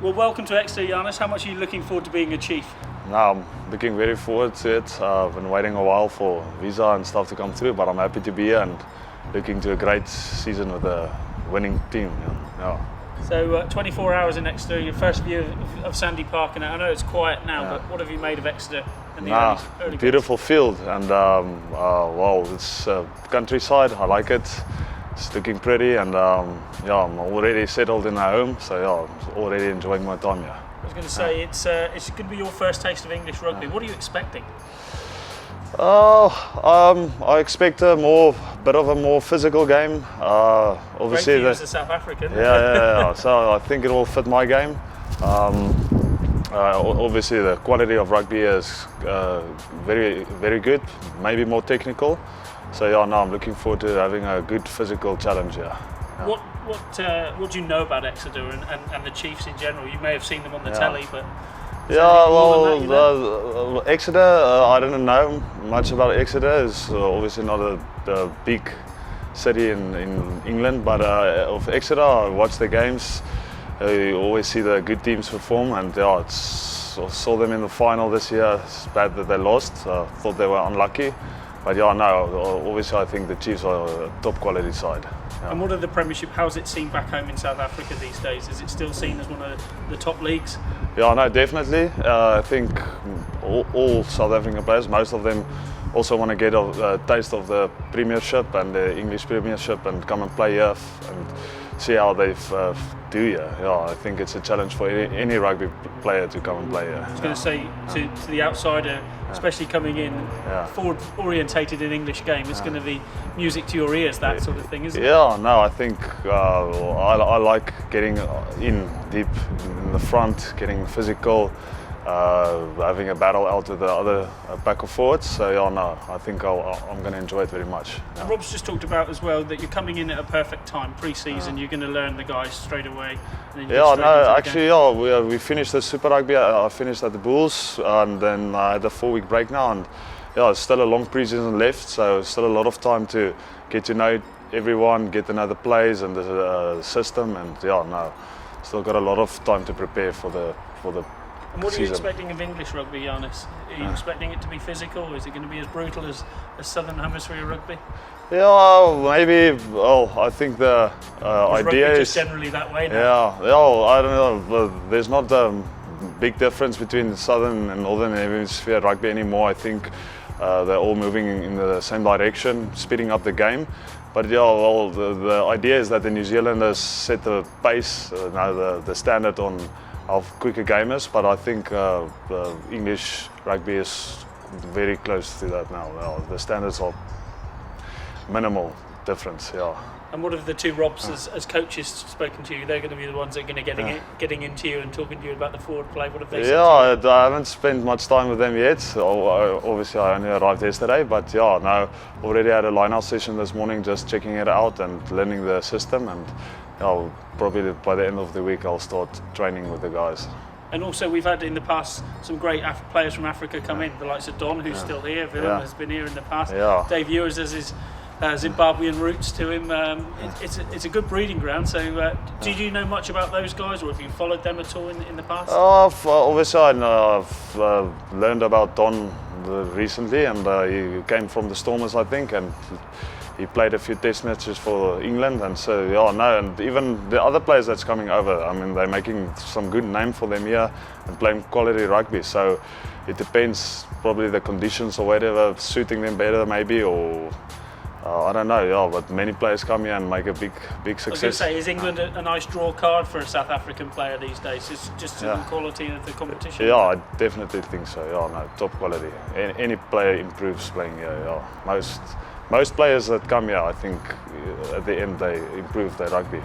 Well, welcome to Exeter, Jannes. How much are you looking forward to being a Chief? Now, I'm looking very forward to it. I've been waiting a while for visa and stuff to come through, but I'm happy to be here and looking to a great season with a winning team. Yeah. So 24 hours in Exeter, your first view of Sandy Park, and I know it's quiet now, but what have you made of Exeter in the early beautiful field, and wow, it's countryside. I like it. It's looking pretty, and I'm already settled in our home, so I'm already enjoying my time here. I was going to say it's going to be your first taste of English rugby. What are you expecting? I expect a bit of a more physical game. Obviously, Great for you as a South African. Yeah. So I think it will fit my game. Obviously, the quality of rugby is very, very good. Maybe more technical. So I'm looking forward to having a good physical challenge here. Yeah. What do you know about Exeter and the Chiefs in general? You may have seen them on the telly, but. Exeter, I didn't know much about Exeter. It's obviously not a big city in England, but of Exeter, I watch the games. You always see the good teams perform, and I saw them in the final this year. It's bad that they lost. Thought they were unlucky, but obviously I think the Chiefs are a top quality side. Yeah. And what are the Premiership? How's it seen back home in South Africa these days? Is it still seen as one of the top leagues? Yeah, no, definitely. I think all South African players, most of them, also want to get a taste of the Premiership and the English Premiership and come and play here and see how they do here. Yeah, I think it's a challenge for any rugby player to come and play here. I was going to say to the outsider, especially coming in forward orientated in English game, it's going to be music to your ears, that sort of thing, isn't it? Yeah, no, I think I like getting in deep in the front, getting physical, having a battle out with the other pack of forwards. So I think I'm going to enjoy it very much. And Rob's just talked about as well that you're coming in at a perfect time, pre-season. You're going to learn the guys straight away. And then we finished the Super Rugby. I finished at the Bulls, and then I had a 4-week break now, and it's still a long pre-season left, so still a lot of time to get to know everyone, get to know the plays and the system, and still got a lot of time to prepare for the And what season. are you expecting of English rugby, Jannes? Are you expecting it to be physical? Is it going to be as brutal as Southern Hemisphere rugby? Yeah, maybe. I think the idea is just generally that way now. I don't know. There's not a big difference between Southern and Northern Hemisphere rugby anymore. I think they're all moving in the same direction, speeding up the game. But the idea is that the New Zealanders set the pace, the standard on how quick a game is. But I think English rugby is very close to that now. The standards are minimal difference. And what have the two Robs as coaches spoken to you? They're going to be the ones that are going to getting into you and talking to you about the forward play. What have they said? I haven't spent much time with them yet. Obviously, I only arrived yesterday, but already had a line-out session this morning, just checking it out and learning the system. And probably by the end of the week, I'll start training with the guys. And also, we've had in the past some great players from Africa come in, the likes of Don, who's still here. Willem has been here in the past. Dave Ewers has his Zimbabwean roots to him. It's a good breeding ground. So, did you know much about those guys, or have you followed them at all in the past? Obviously, I've learned about Don recently, and he came from the Stormers, I think, and he played a few test matches for England, and so and even the other players that's coming over, I mean, they're making some good name for them here and playing quality rugby. So it depends, probably the conditions or whatever suiting them better, maybe, or I don't know. But many players come here and make a big success. I was going to say, is England a nice draw card for a South African player these days? It's just the quality of the competition. Yeah, I definitely think so. Top quality. Any player improves playing here. Most players that come here, I think, at the end they improve their rugby.